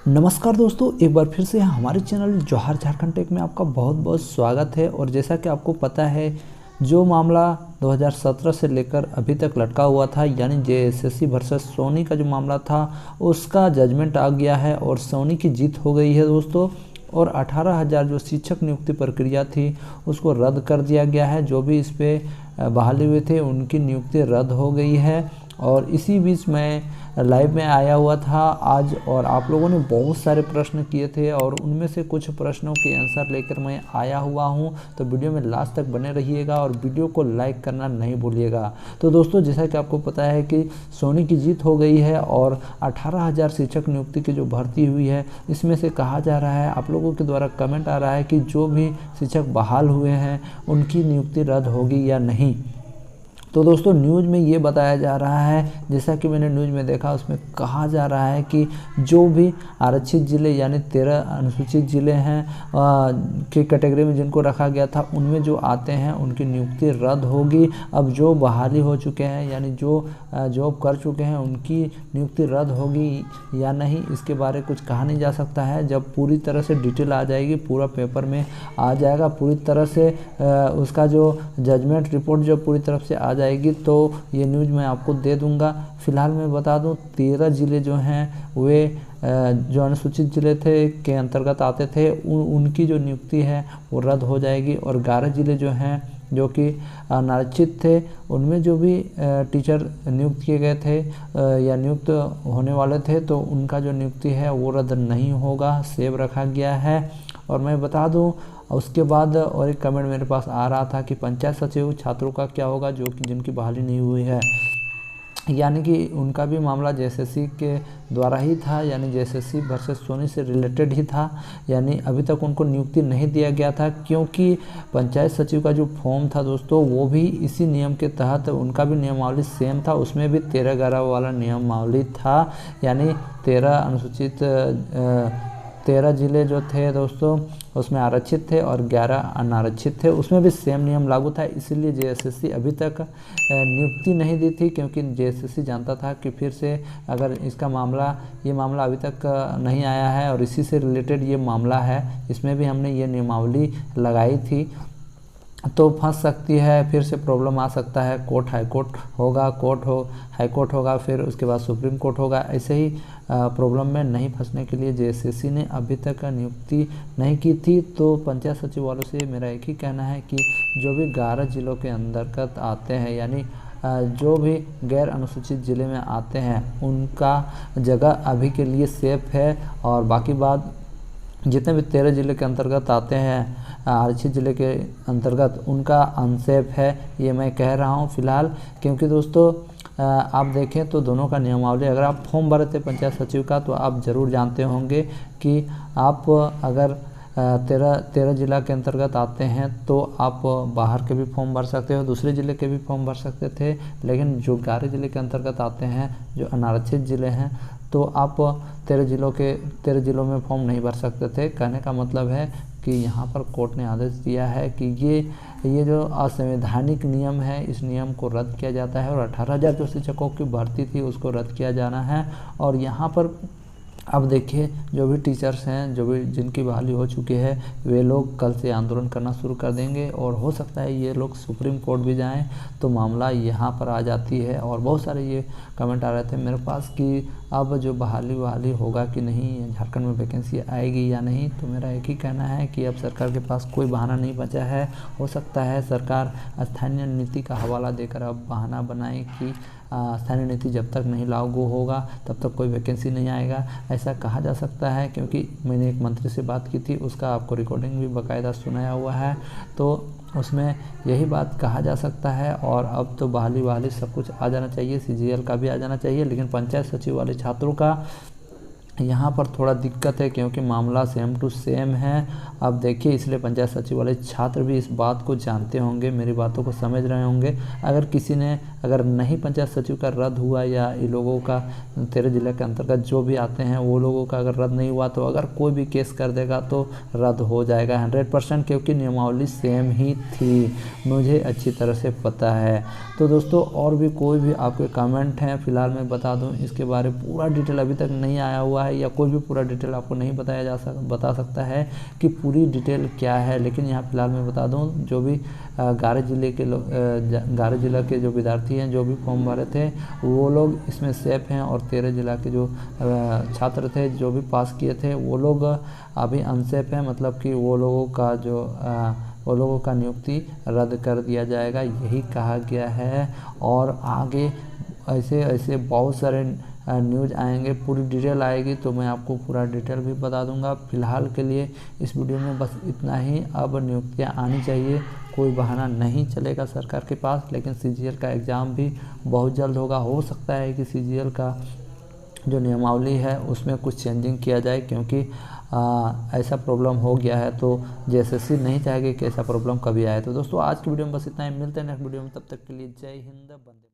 नमस्कार दोस्तों, एक बार फिर से हमारे चैनल जौहर झारखंड टेक में आपका बहुत बहुत स्वागत है। और जैसा कि आपको पता है, जो मामला 2017 से लेकर अभी तक लटका हुआ था, यानी जेएसएससी वर्सेस सोनी का जो मामला था, उसका जजमेंट आ गया है और सोनी की जीत हो गई है दोस्तों। और 18,000 जो शिक्षक नियुक्ति प्रक्रिया थी उसको रद्द कर दिया गया है। जो भी इस पर बहाली हुए थे उनकी नियुक्ति रद्द हो गई है। और इसी बीच मैं लाइव में आया हुआ था आज, और आप लोगों ने बहुत सारे प्रश्न किए थे और उनमें से कुछ प्रश्नों के आंसर लेकर मैं आया हुआ हूं। तो वीडियो में लास्ट तक बने रहिएगा और वीडियो को लाइक करना नहीं भूलिएगा। तो दोस्तों, जैसा कि आपको पता है कि सोनी की जीत हो गई है और 18,000 शिक्षक नियुक्ति की जो भर्ती हुई है, इसमें से कहा जा रहा है, आप लोगों के द्वारा कमेंट आ रहा है कि जो भी शिक्षक बहाल हुए हैं उनकी नियुक्ति रद्द होगी या नहीं। तो दोस्तों, न्यूज़ में ये बताया जा रहा है, जैसा कि मैंने न्यूज़ में देखा, उसमें कहा जा रहा है कि जो भी आरक्षित ज़िले यानी 13 अनुसूचित ज़िले हैं के कैटेगरी में जिनको रखा गया था, उनमें जो आते हैं उनकी नियुक्ति रद्द होगी। अब जो बहाली हो चुके हैं यानी जो जॉब कर चुके हैं उनकी नियुक्ति रद्द होगी या नहीं, इसके बारे कुछ कहा नहीं जा सकता है। जब पूरी तरह से डिटेल आ जाएगी, पूरा पेपर में आ जाएगा, पूरी तरह से उसका जो जजमेंट रिपोर्ट जब पूरी तरफ से आ जाएगी तो ये न्यूज़ मैं आपको दे दूंगा। फिलहाल मैं बता दूं, 13 ज़िले जो हैं वे जो अनुसूचित ज़िले थे के अंतर्गत आते थे, उनकी जो नियुक्ति है वो रद्द हो जाएगी। और 11 ज़िले जो हैं जो कि अनारक्षित थे, उनमें जो भी टीचर नियुक्त किए गए थे या नियुक्त होने वाले थे, तो उनका जो नियुक्ति है वो रद्द नहीं होगा, सेव रखा गया है। और मैं बता दूं, उसके बाद और एक कमेंट मेरे पास आ रहा था कि पंचायत सचिव छात्रों का क्या होगा जो कि जिनकी बहाली नहीं हुई है, यानी कि उनका भी मामला जेएसएससी के द्वारा ही था, यानी जेएसएससी वर्सेस सोनी से रिलेटेड ही था। यानी अभी तक उनको नियुक्ति नहीं दिया गया था, क्योंकि पंचायत सचिव का जो फॉर्म था दोस्तों, वो भी इसी नियम के तहत, उनका भी नियमावली सेम था, उसमें भी 13-11 वाला नियमावली था। यानी 13 अनुसूचित 13 ज़िले जो थे दोस्तों उसमें आरक्षित थे और 11 अनारक्षित थे, उसमें भी सेम नियम लागू था। इसीलिए जेएसएससी अभी तक नियुक्ति नहीं दी थी, क्योंकि जेएसएससी जानता था कि फिर से अगर इसका ये मामला अभी तक नहीं आया है और इसी से रिलेटेड ये मामला है, इसमें भी हमने ये नियमावली लगाई थी, तो फंस सकती है, फिर से प्रॉब्लम आ सकता है। कोर्ट हाई कोर्ट होगा, हाई कोर्ट होगा, फिर उसके बाद सुप्रीम कोर्ट होगा। ऐसे ही प्रॉब्लम में नहीं फंसने के लिए जेएसएससी ने अभी तक नियुक्ति नहीं की थी। तो पंचायत सचिव वालों से मेरा एक ही कहना है कि जो भी 11 ज़िलों के अंतर्गत आते हैं, यानी जो भी गैर अनुसूचित ज़िले में आते हैं, उनका जगह अभी के लिए सेफ है। और बाकी बात, जितने भी 13 ज़िले के अंतर्गत आते हैं आरक्षित ज़िले के अंतर्गत, उनका अनसेफ है, ये मैं कह रहा हूँ फ़िलहाल। क्योंकि दोस्तों, आप देखें तो दोनों का नियमावली, अगर आप फॉर्म भरे थे पंचायत सचिव का, तो आप ज़रूर जानते होंगे कि आप अगर 13 ज़िला के अंतर्गत आते हैं तो आप बाहर के भी फॉर्म भर सकते हो, दूसरे ज़िले के भी फॉर्म भर सकते थे। लेकिन जो 11 ज़िले के अंतर्गत आते हैं, जो अनारक्षित ज़िले हैं, तो आप 13 ज़िलों में फॉर्म नहीं भर सकते थे। कहने का मतलब है कि यहाँ पर कोर्ट ने आदेश दिया है कि ये जो असंवैधानिक नियम है, इस नियम को रद्द किया जाता है। और 18,000 जो शिक्षकों की भर्ती थी उसको रद्द किया जाना है। और यहाँ पर अब देखिए, जो भी टीचर्स हैं, जो भी जिनकी बहाली हो चुकी है, वे लोग कल से आंदोलन करना शुरू कर देंगे और हो सकता है ये लोग सुप्रीम कोर्ट भी जाएं, तो मामला यहाँ पर आ जाती है। और बहुत सारे ये कमेंट आ रहे थे मेरे पास कि अब जो बहाली होगा कि नहीं, झारखंड में वैकेंसी आएगी या नहीं। तो मेरा एक ही कहना है कि अब सरकार के पास कोई बहाना नहीं बचा है। हो सकता है सरकार स्थानीय नीति का हवाला देकर अब बहाना बनाए कि स्थानीय नीति जब तक नहीं लागू होगा तब तक कोई वैकेंसी नहीं आएगा, ऐसा कहा जा सकता है। क्योंकि मैंने एक मंत्री से बात की थी, उसका आपको रिकॉर्डिंग भी बाकायदा सुनाया हुआ है, तो उसमें यही बात कहा जा सकता है। और अब तो बहाली सब कुछ आ जाना चाहिए, सीजीएल का भी आ जाना चाहिए। लेकिन पंचायत सचिव वाले छात्रों का यहाँ पर थोड़ा दिक्कत है, क्योंकि मामला सेम टू सेम है। अब देखिए, इसलिए पंचायत सचिव वाले छात्र भी इस बात को जानते होंगे, मेरी बातों को समझ रहे होंगे। अगर नहीं पंचायत सचिव का रद्द हुआ, या इन लोगों का 13 ज़िले के अंतर्गत जो भी आते हैं वो लोगों का अगर रद्द नहीं हुआ, तो अगर कोई भी केस कर देगा तो रद्द हो जाएगा 100%, क्योंकि नियमावली सेम ही थी, मुझे अच्छी तरह से पता है। तो दोस्तों, और भी कोई भी आपके कमेंट हैं, फ़िलहाल मैं बता दूँ इसके बारे पूरा डिटेल अभी तक नहीं आया हुआ है या कोई भी पूरा डिटेल आपको नहीं बता सकता है कि पूरी डिटेल क्या है। लेकिन यहाँ फिलहाल मैं बता दूँ, जो भी गारे जिला के जो विद्यार्थी हैं जो भी फॉर्म भरे थे वो लोग इसमें सेफ हैं, और 13 जिला के जो छात्र थे जो भी पास किए थे वो लोग अभी अनसेफ हैं, मतलब कि वो लोगों का नियुक्ति रद्द कर दिया जाएगा, यही कहा गया है। और आगे ऐसे ऐसे बहुत सारे न्यूज़ आएंगे, पूरी डिटेल आएगी तो मैं आपको पूरा डिटेल भी बता दूंगा। फिलहाल के लिए इस वीडियो में बस इतना ही। अब नियुक्तियां आनी चाहिए, कोई बहाना नहीं चलेगा सरकार के पास। लेकिन सीजीएल का एग्ज़ाम भी बहुत जल्द होगा, हो सकता है कि सीजीएल का जो नियमावली है उसमें कुछ चेंजिंग किया जाए, क्योंकि ऐसा प्रॉब्लम हो गया है तो जेएसएससी नहीं चाहेगी कि ऐसा प्रॉब्लम कभी आए। तो दोस्तों आज की वीडियो में बस इतना ही, मिलते हैं नेक्स्ट वीडियो में, तब तक के लिए जय हिंद, वंदे।